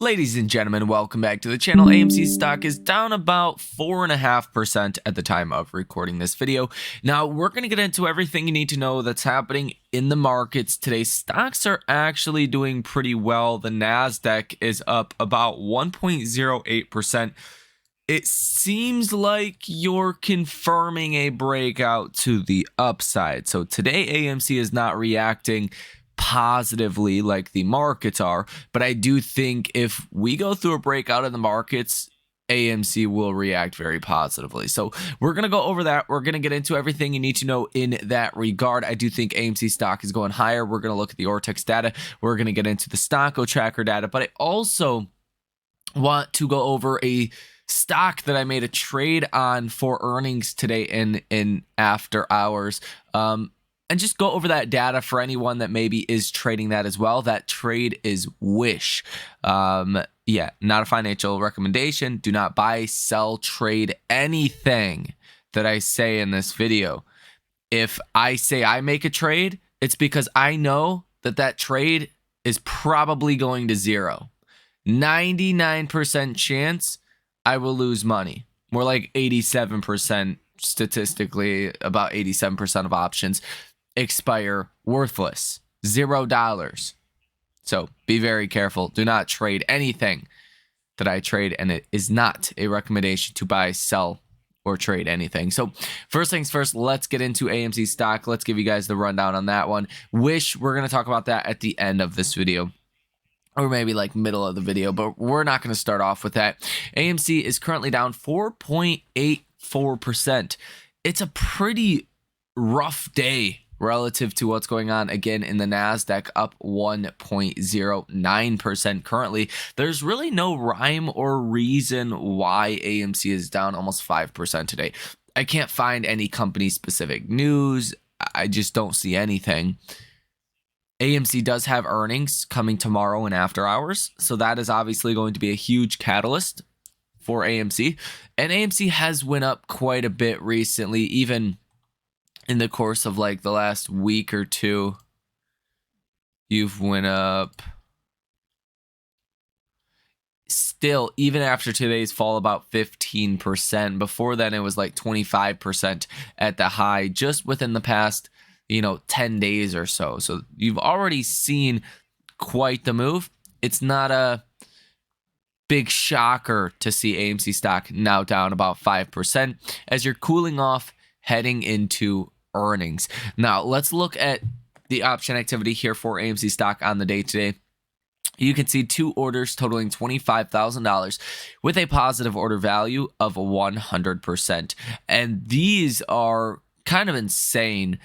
Ladies and gentlemen, welcome back to the channel. AMC stock is down about 4.5% at the time of recording this video. Now, we're going to get into everything you need to know that's happening in the markets today. Stocks are actually doing pretty well. The NASDAQ is up about 1.08%. It seems like you're confirming a breakout to the upside. So today, AMC is not reacting positively like the markets are, but I do think if we go through a breakout in the markets, AMC will react very positively. So we're going to go over that. We're going to get into everything you need to know in that regard. I do think AMC stock is going higher. We're going to look at the Ortex data. We're going to get into the SOT Tracker data, but I also want to go over a stock that I made a trade on for earnings today in after hours. And just go over that data for anyone that maybe is trading that as well. That trade is Wish. Yeah, not a financial recommendation. Do not buy, sell, trade anything that I say in this video. If I say I make a trade, it's because I know that that trade is probably going to zero. 99% chance I will lose money. More like 87% statistically, about 87% of options expire worthless, $0. So be very careful. Do not trade anything that I trade, and it is not a recommendation to buy, sell, or trade anything. So first things first, let's get into AMC stock. Let's give you guys the rundown on that one. Wish, we're going to talk about that at the end of this video, or maybe like middle of the video, but we're not going to start off with that. AMC is currently down 4.84%. It's a pretty rough day relative to what's going on again in the NASDAQ, up 1.09% currently. There's really no rhyme or reason why AMC is down almost 5% today. I can't find any company specific news. I just don't see anything. AMC does have earnings coming tomorrow and after hours, so that is obviously going to be a huge catalyst for AMC. And AMC has went up quite a bit recently, even in the course of like the last week or two. You've went up still, even after today's fall, about 15%. Before then, it was like 25% at the high, just within the past 10 days or so. So you've already seen quite the move. It's not a big shocker to see AMC stock now down about 5% as you're cooling off heading into earnings. Now let's look at the option activity here for AMC stock on the day today. You can see two orders totaling $25,000 with a positive order value of 100%. And these are kind of insane.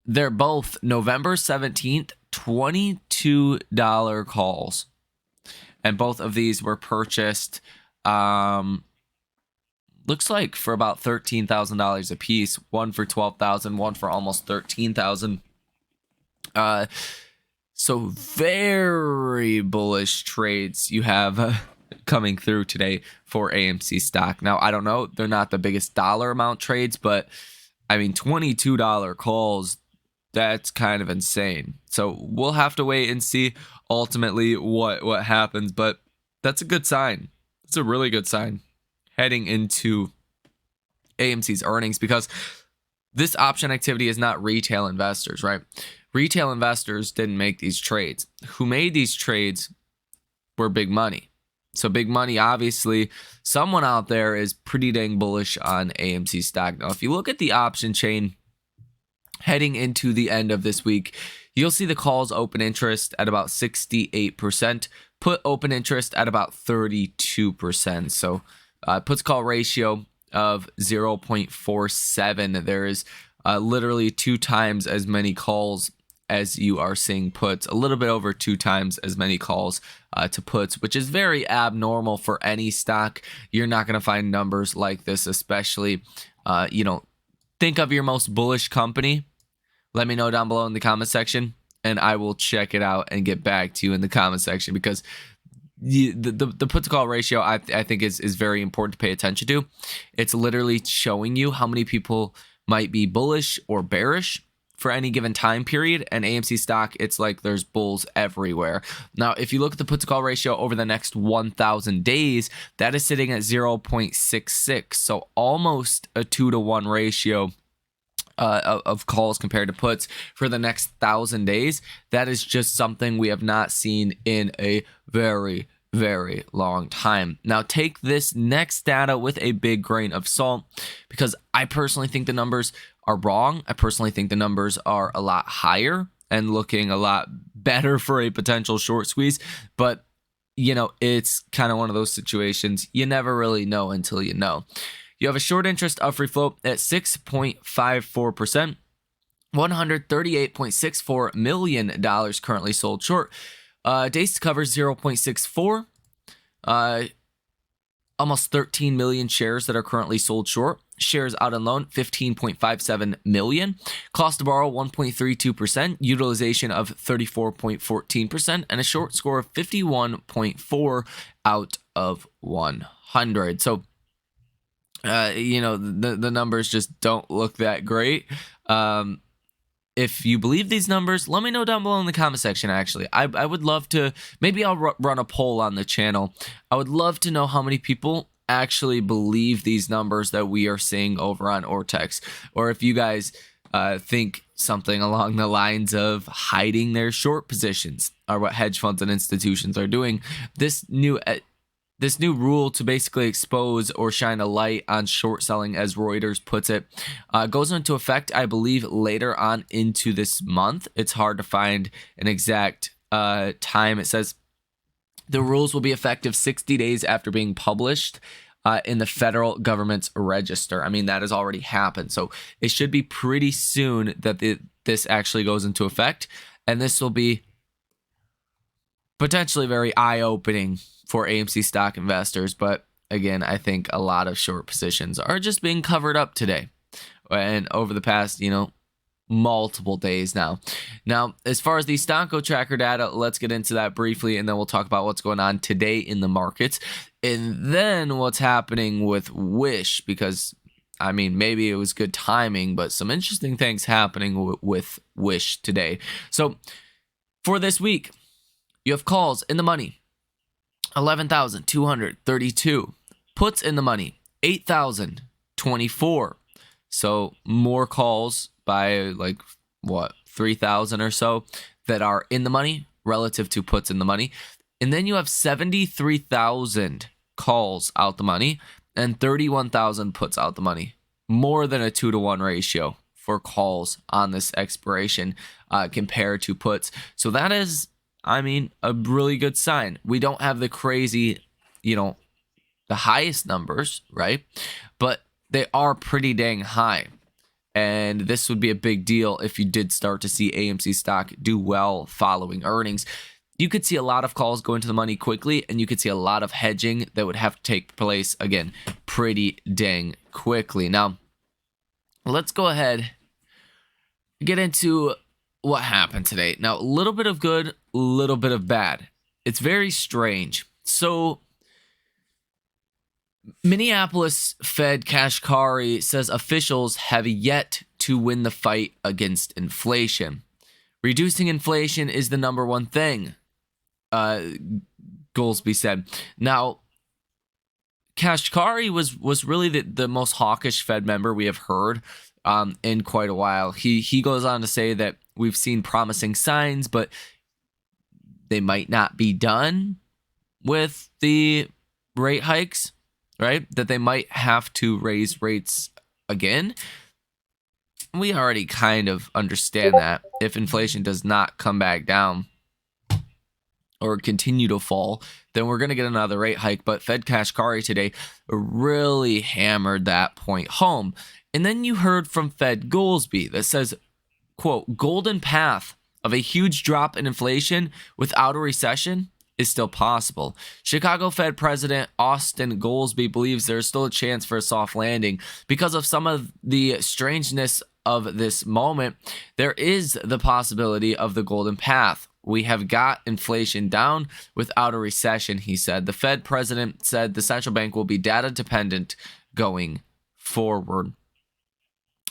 They're both November 17th, $22 calls. And both of these were purchased, looks like for about $13,000 a piece. One for $12,000, one for almost $13,000. So very bullish trades you have coming through today for AMC stock. Now, I don't know, they're not the biggest dollar amount trades, but I mean, $22 calls, that's kind of insane. So we'll have to wait and see ultimately what happens, but that's a good sign. It's a really good sign heading into AMC's earnings, because this option activity is not retail investors, right? Retail investors didn't make these trades. Who made these trades were big money. So big money, obviously, someone out there is pretty dang bullish on AMC stock. Now, if you look at the option chain heading into the end of this week, you'll see the calls open interest at about 68%, put open interest at about 32%. So puts call ratio of 0.47. There is literally 2 times as many calls as you are seeing puts, a little bit over 2 times as many calls to puts, which is very abnormal for any stock. You're not going to find numbers like this, especially, think of your most bullish company. Let me know down below in the comment section, and I will check it out and get back to you in the comment section, because the put to call ratio I think is very important to pay attention to. It's literally showing you how many people might be bullish or bearish for any given time period, and AMC stock, it's like there's bulls everywhere. Now, if you look at the put to call ratio over the next 1,000 days, that is sitting at 0.66, so almost a 2-to-1 ratio of calls compared to puts for the next 1,000 days. That is just something we have not seen in a very, very long time. Now, take this next data with a big grain of salt, because I personally think the numbers are wrong. I personally think the numbers are a lot higher and looking a lot better for a potential short squeeze. But, you know, it's kind of one of those situations you never really know until you know. You have a short interest of free float at 6.54%, $138.64 million currently sold short. Days to cover 0.64. Almost 13 million shares that are currently sold short. Shares out on loan, 15.57 million. Cost to borrow, 1.32%. Utilization of 34.14%. And a short score of 51.4 out of 100. So, you know, the numbers just don't look that great. If you believe these numbers, let me know down below in the comment section, actually. I would love to, maybe I'll run a poll on the channel. I would love to know how many people actually believe these numbers that we are seeing over on Ortex. Or if you guys think something along the lines of hiding their short positions are what hedge funds and institutions are doing. This new rule to basically expose or shine a light on short selling, as Reuters puts it, goes into effect, I believe, later on into this month. It's hard to find an exact time. It says the rules will be effective 60 days after being published in the federal government's register. I mean, that has already happened. So it should be pretty soon that this actually goes into effect. And this will be potentially very eye-opening for AMC stock investors. But again, I think a lot of short positions are just being covered up today and over the past, you know, multiple days now. Now, as far as the SOT Tracker data, let's get into that briefly, and then we'll talk about what's going on today in the markets, and then what's happening with Wish, because I mean, maybe it was good timing, but some interesting things happening with Wish today. So for this week, you have calls in the money, 11,232. Puts in the money, 8,024. So more calls by like, what, 3,000 or so that are in the money relative to puts in the money. And then you have 73,000 calls out the money and 31,000 puts out the money. More than a 2-to-1 ratio for calls on this expiration compared to puts. So that is, I mean, a really good sign. We don't have the crazy, you know, the highest numbers, right? But they are pretty dang high. And this would be a big deal if you did start to see AMC stock do well following earnings. You could see a lot of calls go into the money quickly, and you could see a lot of hedging that would have to take place, again, pretty dang quickly. Now, let's go ahead and get into what happened today. Now, a little bit of good, a little bit of bad. It's very strange. So, Minneapolis Fed Kashkari says officials have yet to win the fight against inflation. Reducing inflation is the number one thing, Goolsbee said. Now, Kashkari was really the most hawkish Fed member we have heard in quite a while. He goes on to say that we've seen promising signs, but they might not be done with the rate hikes, right? That they might have to raise rates again. We already kind of understand that if inflation does not come back down or continue to fall, then we're going to get another rate hike. But Fed Kashkari today really hammered that point home. And then you heard from Fed Goolsbee that says, quote, golden path of a huge drop in inflation without a recession is still possible. Chicago Fed President Austin Goolsbee believes there's still a chance for a soft landing because of some of the strangeness of this moment. There is the possibility of the golden path. We have got inflation down without a recession, he said. The Fed president said the central bank will be data dependent going forward.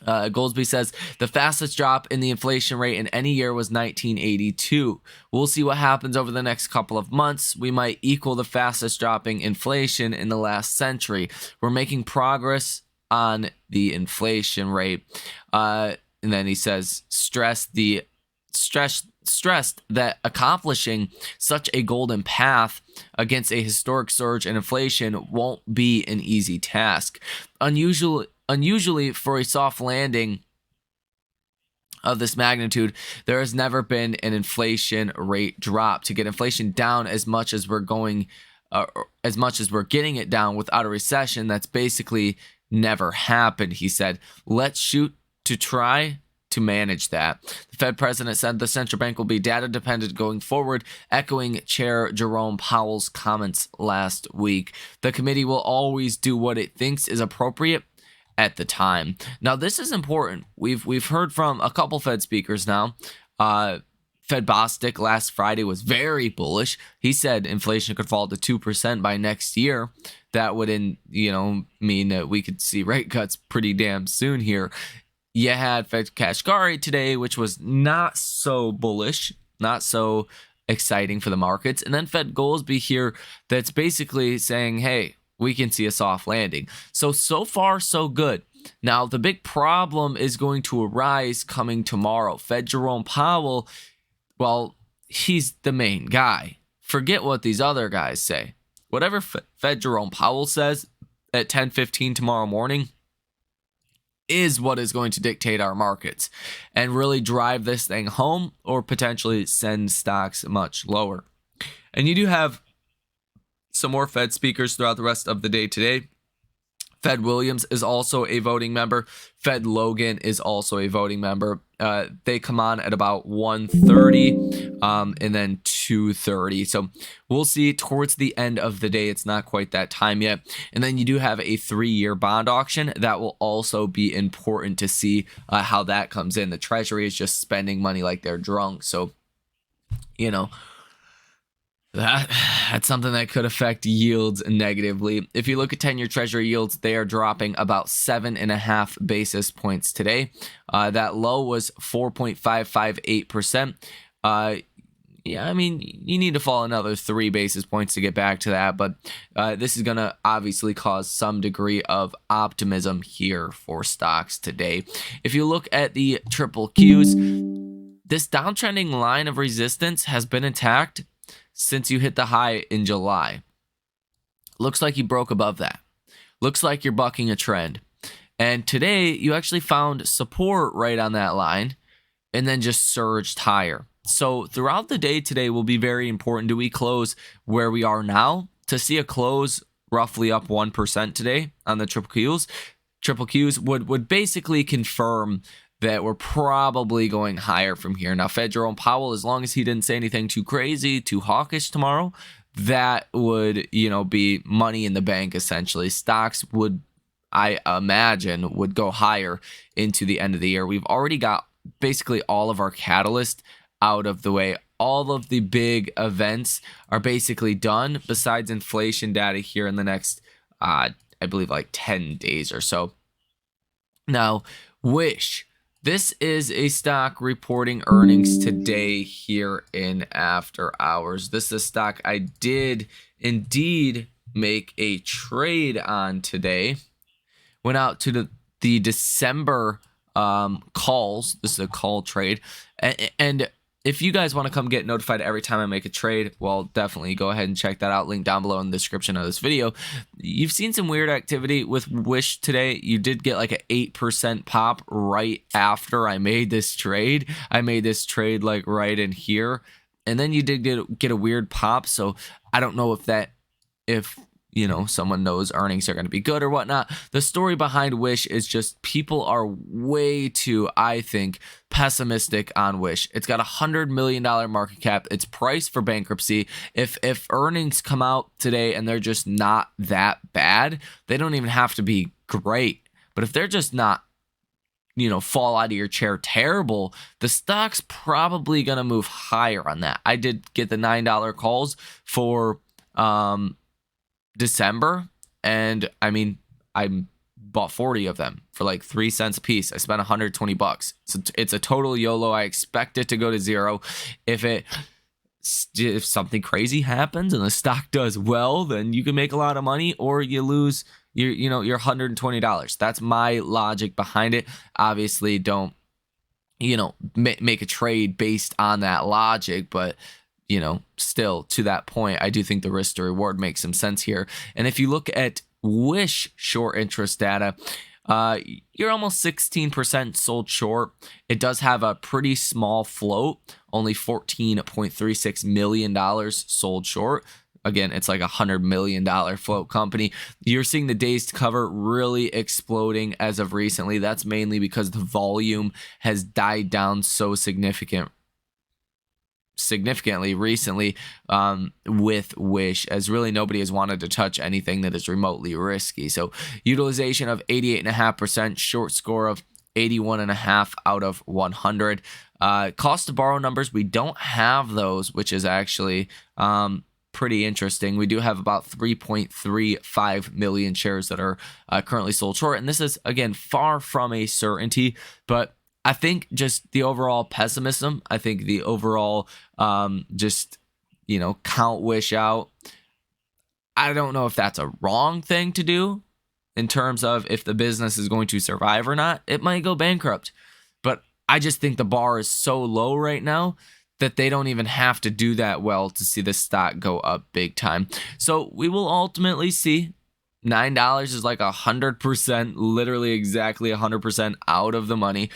Goldsby says the fastest drop in the inflation rate in any year was 1982. We'll see what happens over the next couple of months. We might equal the fastest dropping inflation in the last century. We're making progress on the inflation rate. And then he says, stressed that accomplishing such a golden path against a historic surge in inflation won't be an easy task. Unusually for a soft landing of this magnitude, there has never been an inflation rate drop. To get inflation down as much as we're getting it down without a recession, that's basically never happened, he said. Let's shoot to try to manage that. The Fed president said the central bank will be data dependent going forward, echoing Chair Jerome Powell's comments last week. The committee will always do what it thinks is appropriate at the time. Now, this is important. We've heard from a couple Fed speakers now. Fed Bostic last Friday was very bullish. He said inflation could fall to 2% by next year. That would mean that we could see rate cuts pretty damn soon here. You had Fed Kashkari today, which was not so bullish, not so exciting for the markets. And then Fed Goldsby here that's basically saying, hey, we can see a soft landing. So far, so good. Now, the big problem is going to arise coming tomorrow. Fed Jerome Powell, well, he's the main guy. Forget what these other guys say. Whatever Fed Jerome Powell says at 10:15 tomorrow morning is what is going to dictate our markets and really drive this thing home or potentially send stocks much lower. And you do have some more Fed speakers throughout the rest of the day today. Fed Williams is also a voting member. Fed Logan is also a voting member. They come on at about 1:30 and then 2:30. So we'll see towards the end of the day. It's not quite that time yet. And then you do have a 3-year bond auction. That will also be important to see how that comes in. The Treasury is just spending money like they're drunk. So, that's something that could affect yields negatively. If you look at 10-year Treasury yields, they are dropping about 7.5 basis points today. That low was 4.558%. You need to fall another 3 basis points to get back to that, but this is going to obviously cause some degree of optimism here for stocks today. If you look at the triple Qs, this downtrending line of resistance has been attacked since you hit the high in July. Looks like you broke above that. Looks like you're bucking a trend. And today, you actually found support right on that line and then just surged higher. So throughout the day today will be very important. Do we close where we are now? To see a close roughly up 1% today on the triple Qs would basically confirm that we're probably going higher from here. Now, Fed Jerome Powell, as long as he didn't say anything too crazy, too hawkish tomorrow, that would, be money in the bank, essentially. Stocks would, I imagine, would go higher into the end of the year. We've already got basically all of our catalysts out of the way. All of the big events are basically done, besides inflation data here in the next, I believe, like 10 days or so. Now, Wish. This is a stock reporting earnings today here in after hours. This is a stock I did indeed make a trade on today. Went out to the December calls. This is a call trade. And if you guys want to come get notified every time I make a trade, well, definitely go ahead and check that out. Link down below in the description of this video. You've seen some weird activity with Wish today. You did get like an 8% pop right after I made this trade. I made this trade like right in here. And then you did get a weird pop. So I don't know if someone knows earnings are going to be good or whatnot. The story behind Wish is just people are way too, I think, pessimistic on Wish. It's got $100 million market cap. It's priced for bankruptcy. If earnings come out today and they're just not that bad, they don't even have to be great. But if they're just not, fall out of your chair terrible, the stock's probably going to move higher on that. I did get the $9 calls for December, and I'm bought 40 of them for like 3 cents a piece. I spent 120 bucks. So it's a total YOLO. I expect it to go to zero. If something crazy happens and the stock does well, then you can make a lot of money, or you lose your $120. That's my logic behind it. Obviously, don't make a trade based on that logic, but still to that point, I do think the risk to reward makes some sense here. And if you look at Wish short interest data, you're almost 16% sold short. It does have a pretty small float, only $14.36 million sold short. Again, it's like $100 million float company. You're seeing the days to cover really exploding as of recently. That's mainly because the volume has died down so significantly recently with Wish, as really nobody has wanted to touch anything that is remotely risky. So utilization of 88.5%, short score of 81.5 out of 100. Cost to borrow numbers, we don't have those, which is actually pretty interesting. We do have about 3.35 million shares that are currently sold short, and this is again far from a certainty, but I think just the overall pessimism, I think the overall count Wish out. I don't know if that's a wrong thing to do in terms of if the business is going to survive or not. It might go bankrupt, but I just think the bar is so low right now that they don't even have to do that well to see the stock go up big time. So we will ultimately see. $9 is like 100%, literally exactly 100% out of the money.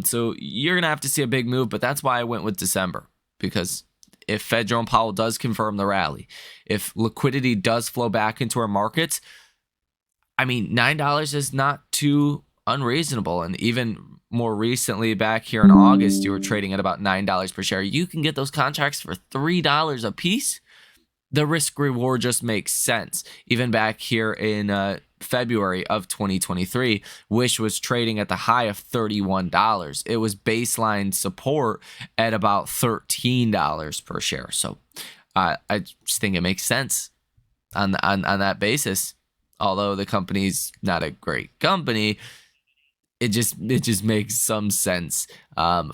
So you're going to have to see a big move, but that's why I went with December, because if Fed Jerome Powell does confirm the rally, if liquidity does flow back into our markets, I mean, $9 is not too unreasonable. And even more recently, back here in August, you were trading at about $9 per share. You can get those contracts for $3 a piece. The risk reward just makes sense. Even back here in February of 2023, Wish was trading at the high of $31. It was baseline support at about $13 per share. So I just think it makes sense on that basis. Although the company's not a great company, it just makes some sense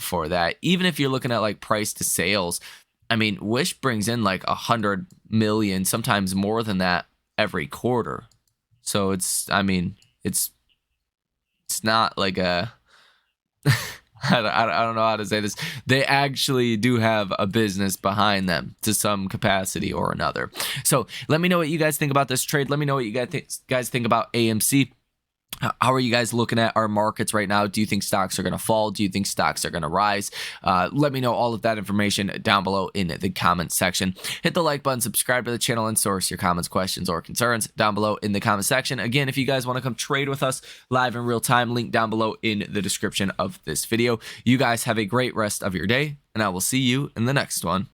for that. Even if you're looking at like price to sales, I mean, Wish brings in like 100 million, sometimes more than that every quarter. So it's not like a, I don't know how to say this. They actually do have a business behind them to some capacity or another. So let me know what you guys think about this trade. Let me know what you guys think about AMC. How are you guys looking at our markets right now? Do you think stocks are going to fall? Do you think stocks are going to rise? Let me know all of that information down below in the comment section. Hit the like button, subscribe to the channel, and source your comments, questions, or concerns down below in the comment section. Again, if you guys want to come trade with us live in real time, link down below in the description of this video. You guys have a great rest of your day, and I will see you in the next one.